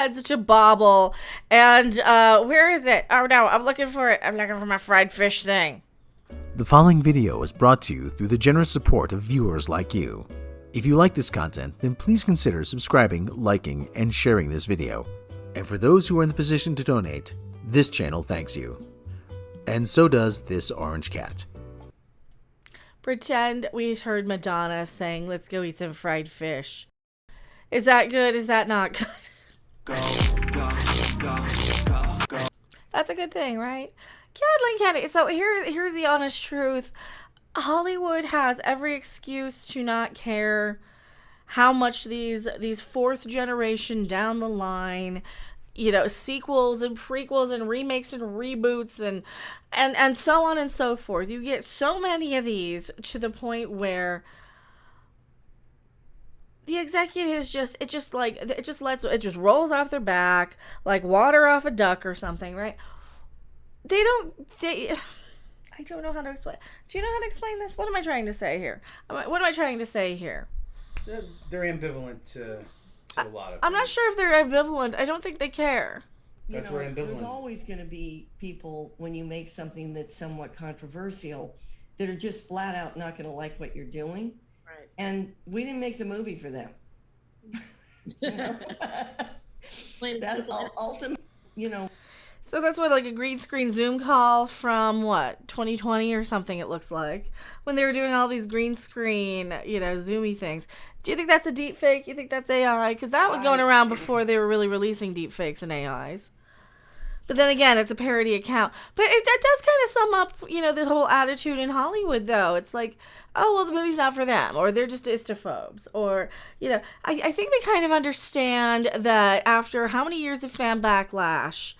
had such a bobble. And where is it? Oh no, I'm looking for it. I'm looking for my fried fish thing. The following video is brought to you through the generous support of viewers like you. If you like this content, then please consider subscribing, liking, and sharing this video. And for those who are in the position to donate, this channel thanks you. And so does this orange cat. Pretend we heard Madonna saying, "Let's go eat some fried fish." Is that good? Is that not good? That's a good thing, right? Kathleen Kennedy. So here's the honest truth. Hollywood has every excuse to not care how much these fourth generation down the line, sequels and prequels and remakes and reboots and so on and so forth. You get so many of these to the point where the executives it just rolls off their back like water off a duck or something, right? I don't know how to explain. Do you know how to explain this? What am I trying to say here? They're ambivalent to a lot of I'm not things. sure if they're ambivalent. I don't think they care. That's where ambivalent There's is. always going to be people, when you make something that's somewhat controversial, that are just flat out not going to like what you're doing. Right. And we didn't make the movie for them. That's ultimate, So that's what, like a green screen Zoom call from 2020 or something it looks like, when they were doing all these green screen, Zoomy things. Do you think that's a deep fake? You think that's AI? Because that was going around before they were really releasing deep fakes and AIs. But then again, it's a parody account. But it does kind of sum up, the whole attitude in Hollywood, though. It's like, oh, well, the movie's not for them, or they're just istophobes, or, I think they kind of understand that after how many years of fan backlash.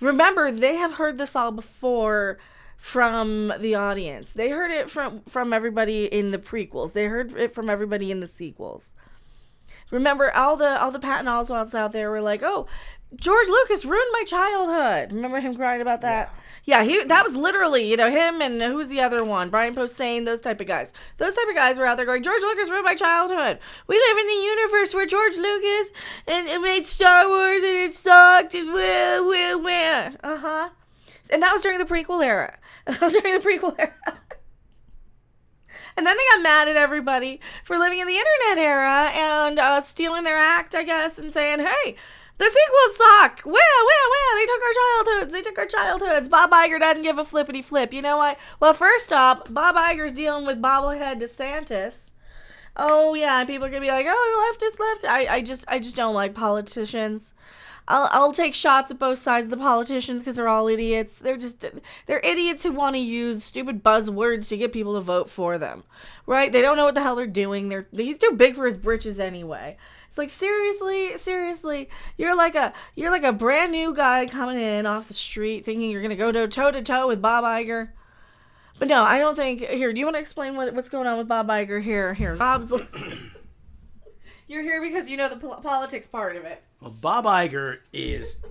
Remember, they have heard this all before from the audience. They heard it from everybody in the prequels. They heard it from everybody in the sequels. Remember, all the Patton Oswalts out there were like, "Oh, George Lucas ruined my childhood." Remember him crying about that? Yeah, that was literally, him and who's the other one? Brian Posehn, those type of guys. Those type of guys were out there going, "George Lucas ruined my childhood. We live in a universe where George Lucas and it made Star Wars and it sucked and well. Uh-huh." And that was during the prequel era. And then they got mad at everybody for living in the internet era and stealing their act, I guess, and saying, "Hey, the sequels suck. Well, they took our childhoods. Bob Iger doesn't give a flippity flip." You know what? Well, first up, Bob Iger's dealing with bobblehead DeSantis. Oh yeah, people are gonna be like, "Oh, the leftist left." I just don't like politicians. I'll take shots at both sides of the politicians because they're all idiots. They're idiots who want to use stupid buzzwords to get people to vote for them, right? They don't know what the hell they're doing. He's too big for his britches anyway. It's like, seriously, you're like a brand new guy coming in off the street thinking you're gonna go toe to toe with Bob Iger. But no, I don't think. Here, do you want to explain what's going on with Bob Iger here? Bob's. You're here because you know the politics part of it. Well, Bob Iger is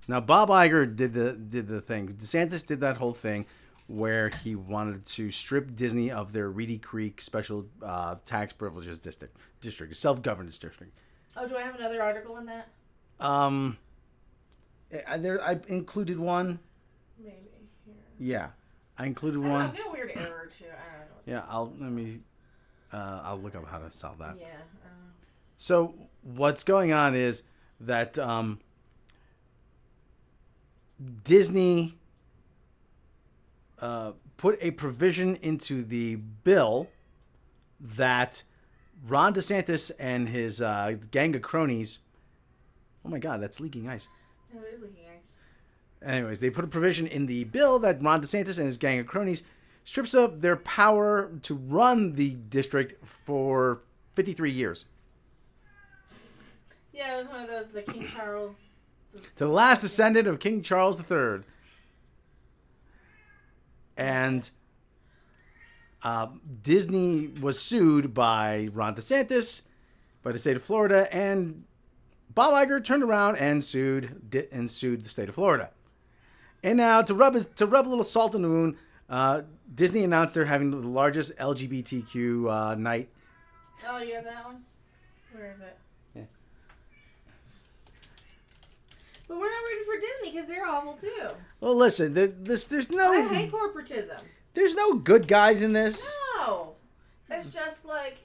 now. Bob Iger did the thing. DeSantis did that whole thing where he wanted to strip Disney of their Reedy Creek special tax privileges district, self-governance district. Oh, do I have another article in that? I included one. Maybe here. Yeah, I included I one. don't know, I get a weird error too. I don't know. Yeah, I'll look up how to solve that. Yeah. So what's going on is that Disney put a provision into the bill that Ron DeSantis and his gang of cronies. Oh my God, that's leaking ice. No, it is leaking ice. Anyways, they put a provision in the bill that Ron DeSantis and his gang of cronies strips up their power to run the district for 53 years. Yeah, it was one of those, the King Charles. To the last descendant of King Charles III. And Disney was sued by Ron DeSantis, by the state of Florida, and Bob Iger turned around and sued the state of Florida. And now, to rub a little salt in the wound, Disney announced they're having the largest LGBTQ night. Oh, you have that one? Where is it? rooting for Disney because they're awful too. Well, listen, there's I no hate corporatism. there's no good guys in this. No, it's just like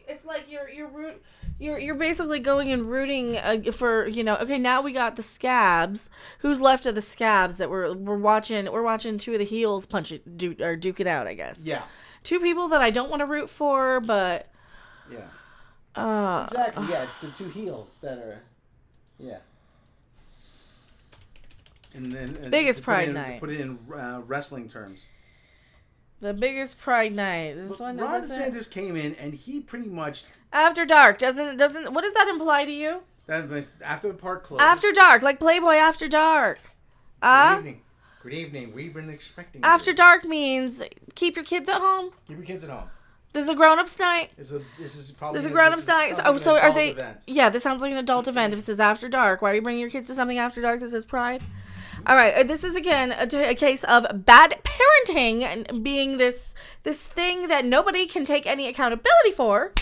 you're basically going and rooting for Okay, now we got the scabs. Who's left of the scabs that we're watching? We're watching two of the heels punch it, duke it out. I guess. Yeah. Two people that I don't want to root for, but. Yeah. Exactly. Yeah, it's the two heels that are. Yeah. And then biggest pride to night. put it in wrestling terms. The biggest pride night. This one. Ron DeSantis came in and he pretty much. After dark doesn't. What does that imply to you? That was after the park closed. After dark, like Playboy after dark. Good evening. Good evening. We've been expecting. After dark means keep your kids at home. Keep your kids at home. This is a grown-ups night. This is probably. This is a grown-ups night. So are they? Event. Yeah, this sounds like an adult event. If it says after dark, why are you bringing your kids to something after dark that says pride? All right, this is again a case of bad parenting and being this thing that nobody can take any accountability for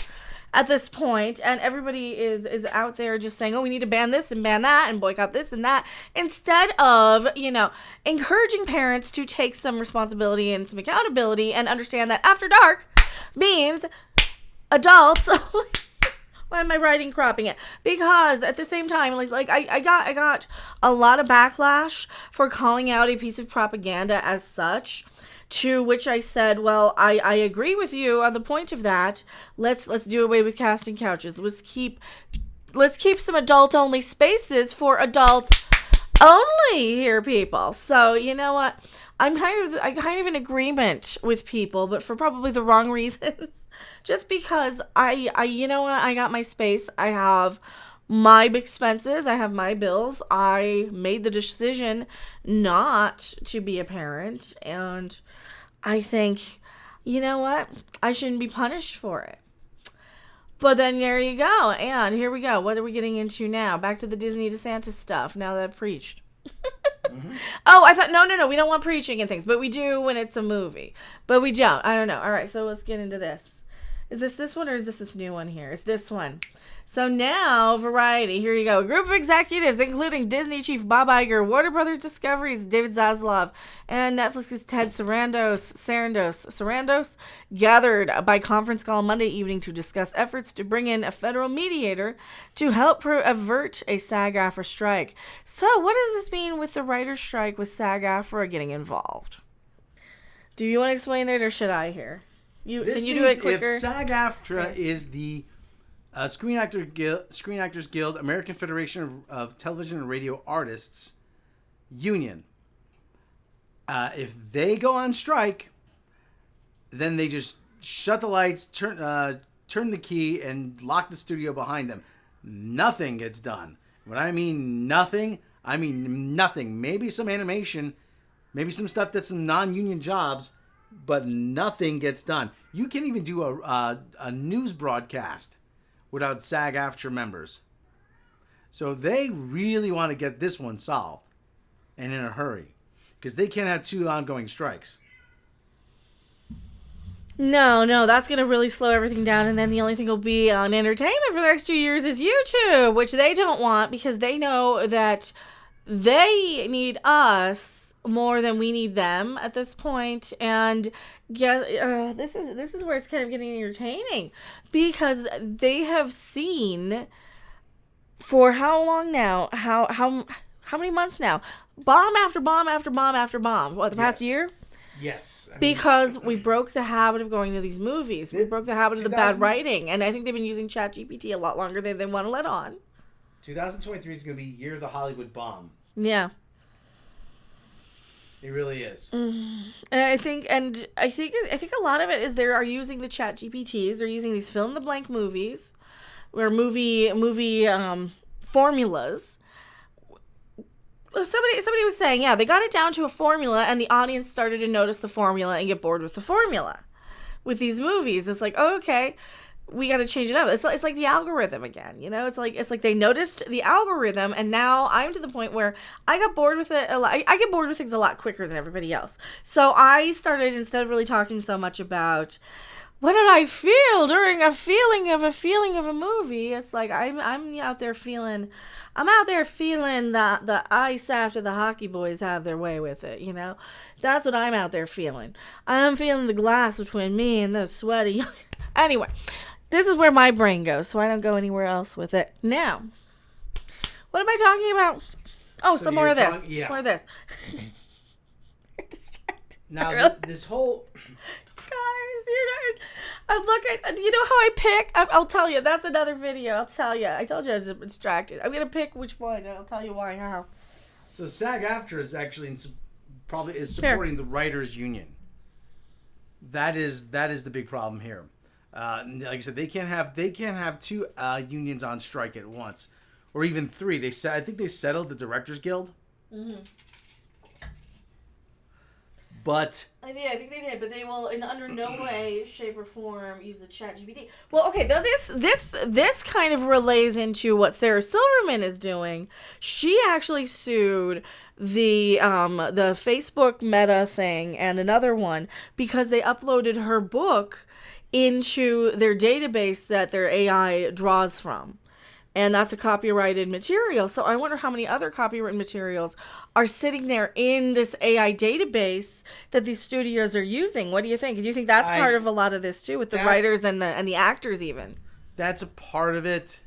at this point, and everybody is out there just saying, oh, we need to ban this and ban that and boycott this and that, instead of encouraging parents to take some responsibility and some accountability and understand that after dark means adults. Why am I writing cropping it? Because at the same time, like I got a lot of backlash for calling out a piece of propaganda as such, to which I said, well, I agree with you on the point of that. Let's do away with casting couches. Let's keep some adult only spaces for adults only here, people. So you know what? I'm kind of in agreement with people, but for probably the wrong reasons. Just because I got my space. I have my expenses. I have my bills. I made the decision not to be a parent. And I think, you know what? I shouldn't be punished for it. But then there you go. And here we go. What are we getting into now? Back to the Disney DeSantis stuff now that I've preached. Mm-hmm. Oh, I thought, no, we don't want preaching and things, but we do when it's a movie. But we don't. I don't know. All right, so let's get into this. Is this one or is this new one here? It's this one. So now, Variety. Here you go. A group of executives, including Disney chief Bob Iger, Warner Brothers Discovery's David Zaslav, and Netflix's Ted Sarandos, gathered by conference call Monday evening to discuss efforts to bring in a federal mediator to help avert a Sag-Aftra strike. So, what does this mean with the writer's strike with Sag-Aftra getting involved? Do you want to explain it or should I here? Can you do it quicker? If Sag-Aftra is the Screen Actors Guild, American Federation of Television and Radio Artists Union, if they go on strike, then they just shut the lights, turn the key, and lock the studio behind them. Nothing gets done. When I mean nothing, I mean nothing. Maybe some animation, maybe some stuff that's some non-union jobs, but nothing gets done. You can't even do a news broadcast without SAG-AFTRA members. So they really want to get this one solved, and in a hurry, because they can't have two ongoing strikes. No, that's going to really slow everything down, and then the only thing will be on entertainment for the next 2 years is YouTube, which they don't want because they know that they need us more than we need them at this point. And yeah, this is where it's kind of getting entertaining, because they have seen for how long now, how many months now, bomb after bomb after bomb after bomb. What, the past year? Yes. Because we broke the habit of going to these movies. We broke the habit of the bad writing, and I think they've been using ChatGPT a lot longer than they want to let on. 2023 is going to be year of the Hollywood bomb. Yeah. It really is. And I think a lot of it is they are using the Chat GPTs. They're using these fill in the blank movies, or movie formulas. Somebody was saying, yeah, they got it down to a formula, and the audience started to notice the formula and get bored with the formula. With these movies, it's like, oh, okay, we got to change it up. It's like the algorithm again, you know. It's like they noticed the algorithm, and now I'm to the point where I got bored with it a lot. I get bored with things a lot quicker than everybody else. So I started, instead of really talking so much about what did I feel during a feeling of a movie? It's like I'm out there feeling the ice after the hockey boys have their way with it, you know? That's what I'm out there feeling. I'm feeling the glass between me and those sweaty. Anyway, this is where my brain goes, so I don't go anywhere else with it. Now, what am I talking about? Oh, So some more you're of this. talking- yeah. Some more of this. Now, Really? this whole... Guys, I look at, you know how I pick? I'll tell you. That's another video. I'll tell you. I told you I was distracted. I'm going to pick which one, and I'll tell you why, how. So SAG-Aftra is actually probably supporting the writers' union. That is the big problem here. Like I said, they can't have two unions on strike at once, or even three. I think they settled the Directors Guild. Mm-hmm. But I think they did, but they will in under no way, shape, or form use the ChatGPT. Well, okay, though this kind of relays into what Sarah Silverman is doing. She actually sued the Facebook Meta thing and another one because they uploaded her book into their database that their AI draws from. And that's a copyrighted material. So I wonder how many other copyrighted materials are sitting there in this AI database that these studios are using. What do you think? Do you think that's part of a lot of this too, with the writers and the actors even? that's a part of it.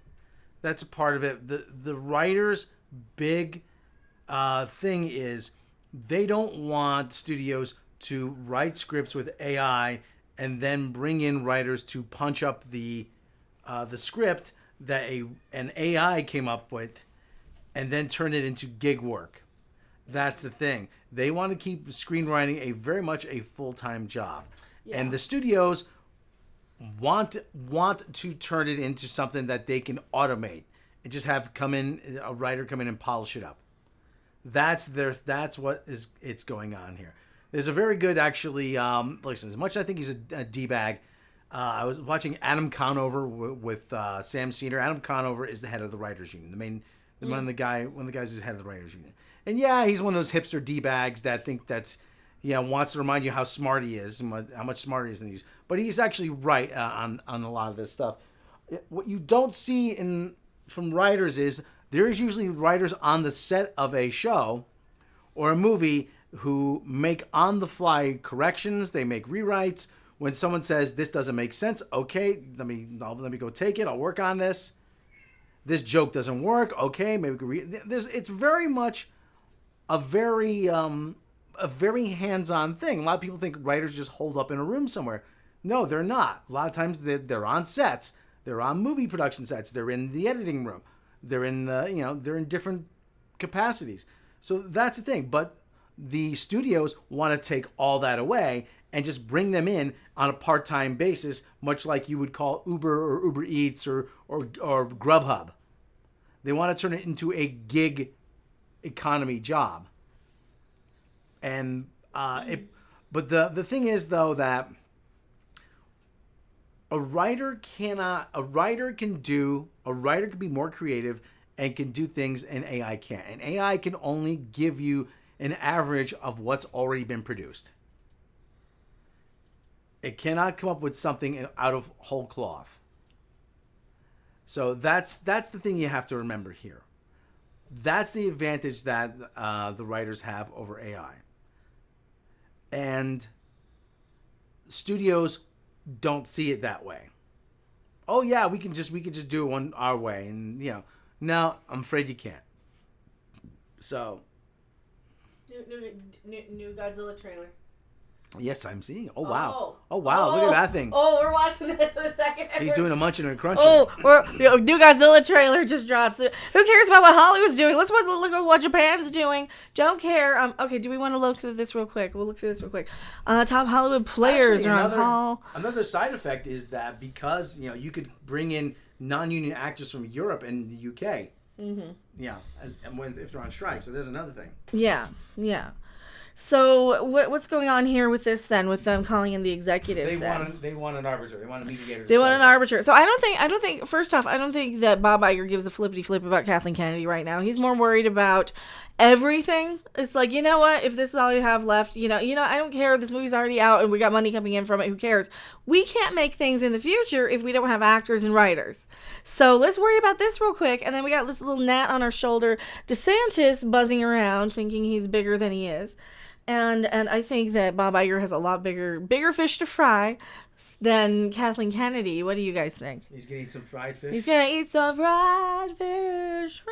That's a part of it. The writers' big thing is they don't want studios to write scripts with AI and then bring in writers to punch up the script that an AI came up with and then turn it into gig work. That's the thing. They want to keep screenwriting very much a full-time job. Yeah. And the studios want to turn it into something that they can automate and just have a writer come in and polish it up. That's what it's going on here. There's a very good, actually, listen, as much as I think he's a D-bag, I was watching Adam Conover with Sam Cedar. Adam Conover is the head of the writers union. One of the guys who's the head of the writers union. And yeah, he's one of those hipster D-bags that think wants to remind you how smart he is and how much smarter he is than you. But he's actually right on a lot of this stuff. What you don't see from writers is there's usually writers on the set of a show or a movie who make on-the-fly corrections. They make rewrites. When someone says this doesn't make sense, okay, let me go take it. I'll work on this. This joke doesn't work. Okay, maybe we can it's very much a very hands-on thing. A lot of people think writers just hold up in a room somewhere. No, they're not. A lot of times they're on sets. They're on movie production sets. They're in the editing room. They're in they're in different capacities. So that's the thing. But the studios want to take all that away and just bring them in on a part-time basis, much like you would call Uber or Uber Eats or Grubhub. They want to turn it into a gig economy job. And but the thing is though that a writer can be more creative and can do things an AI can't. And AI can only give you an average of what's already been produced. It cannot come up with something out of whole cloth. So that's the thing you have to remember here. That's the advantage that the writers have over AI. And studios don't see it that way. Oh yeah, we can just do it our way, and no, I'm afraid you can't. So new Godzilla trailer. Yes, I'm seeing it. Oh wow! Oh wow! Look at that thing. Oh, we're watching this in a second. He's doing a munching and a crunching. Oh, new Godzilla trailer just dropped. Who cares about what Hollywood's doing? Let's look at what Japan's doing. Don't care. Okay, do we want to look through this real quick? We'll look through this real quick. Top Hollywood players are on call. Another side effect is that because you could bring in non-union actors from Europe and the UK. Mm-hmm. Yeah, if they're on strike. So there's another thing. Yeah. So what's going on here with this then? With them calling in the executives? They want an arbiter. They want a mediator. They want an arbiter. So I don't think. First off, I don't think that Bob Iger gives a flippity flip about Kathleen Kennedy right now. He's more worried about everything. It's like, you know what? If this is all you have left, you know, I don't care. This movie's already out and we got money coming in from it. Who cares? We can't make things in the future if we don't have actors and writers. So let's worry about this real quick. And then we got this little gnat on our shoulder, DeSantis buzzing around, thinking he's bigger than he is. And I think that Bob Iger has a lot bigger fish to fry than Kathleen Kennedy. What do you guys think? He's gonna eat some fried fish. He's gonna eat some fried fish.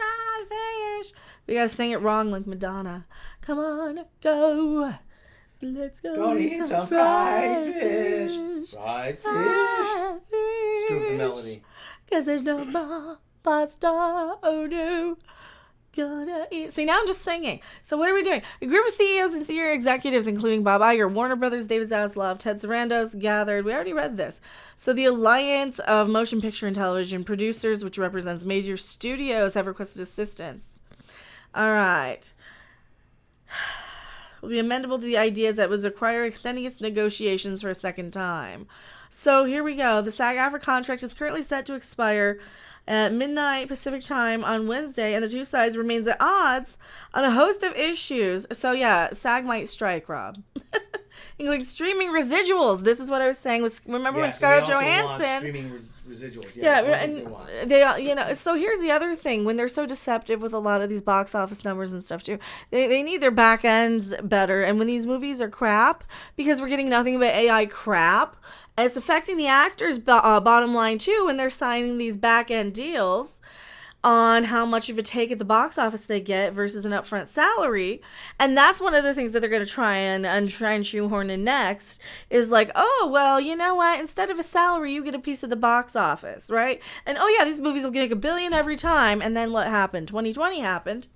We gotta sing it wrong like Madonna. Come on, go. Let's go. Gonna eat some fried fish. Fried fish. Screw the melody. 'Cause there's no more pasta. Oh no. Gonna eat. See, now I'm just singing. So what are we doing? A group of CEOs and senior executives, including Bob Iger, Warner Brothers, David Zaslav, Ted Sarandos, gathered. We already read this. So the Alliance of Motion Picture and Television Producers, which represents major studios, have requested assistance. All right. Will be amendable to the ideas that would require extending its negotiations for a second time. So here we go. The Sag-Aftra contract is currently set to expire at midnight Pacific time on Wednesday, and the two sides remains at odds on a host of issues. So yeah, SAG might strike, Rob. Including streaming residuals. This is what I was saying. Remember when Scarlett Johansson? Streaming residuals. Yeah, and they so here's the other thing. When they're so deceptive with a lot of these box office numbers and stuff too, they need their back ends better. And when these movies are crap, because we're getting nothing but AI crap, it's affecting the actors' bottom line too when they're signing these back end deals on how much of a take at the box office they get versus an upfront salary. And that's one of the things that they're going to try and shoehorn in next is like, oh, well, you know what? Instead of a salary, you get a piece of the box office, right? And oh yeah, these movies will make $1 billion every time. And then what happened? 2020 happened.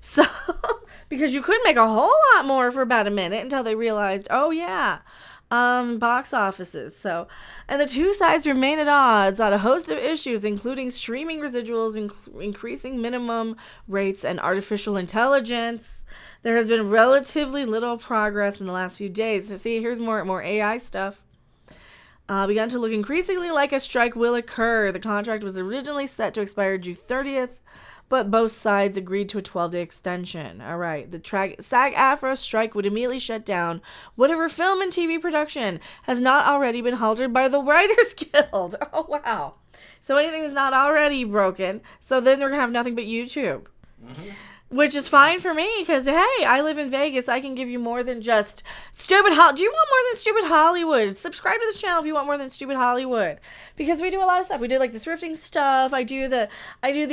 So, because you could make a whole lot more for about a minute until they realized, oh yeah, box offices. So, and the two sides remain at odds on a host of issues, including streaming residuals, increasing minimum rates, and artificial intelligence. There has been relatively little progress in the last few days. So see, here's more AI stuff. Begun to look increasingly like a strike will occur. The contract was originally set to expire June 30th, but both sides agreed to a 12-day extension. All right. The SAG-Aftra strike would immediately shut down whatever film and TV production has not already been halted by the Writers Guild. Oh, wow. So anything that's not already broken. So then they're going to have nothing but YouTube. Mm-hmm. Which is fine for me because, hey, I live in Vegas. I can give you more than just stupid Hollywood. Do you want more than stupid Hollywood? Subscribe to this channel if you want more than stupid Hollywood. Because we do a lot of stuff. We do like the thrifting stuff. I do the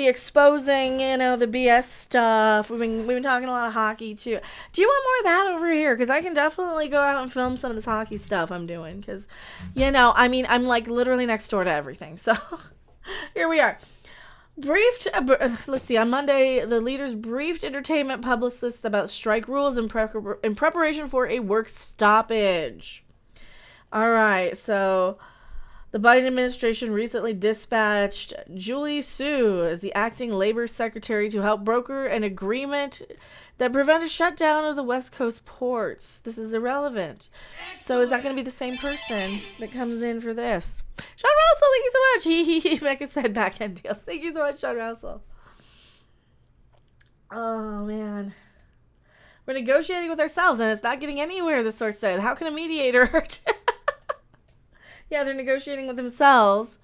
exposing, the BS stuff. We've been talking a lot of hockey too. Do you want more of that over here? Because I can definitely go out and film some of this hockey stuff I'm doing. Because, I'm like literally next door to everything. So here we are. On Monday, the leaders briefed entertainment publicists about strike rules in preparation for a work stoppage. All right, so the Biden administration recently dispatched Julie Su as the acting labor secretary to help broker an agreement that prevent a shutdown of the West Coast ports. This is irrelevant. So is that going to be the same person that comes in for this? Sean Russell, thank you so much. Becca said back end deals. Thank you so much, Sean Russell. Oh, man. We're negotiating with ourselves, and it's not getting anywhere, the source said. How can a mediator hurt? Yeah, they're negotiating with themselves,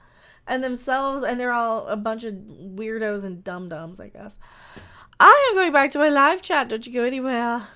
and they're all a bunch of weirdos and dum-dums, I guess. I am going back to my live chat. Don't you go anywhere.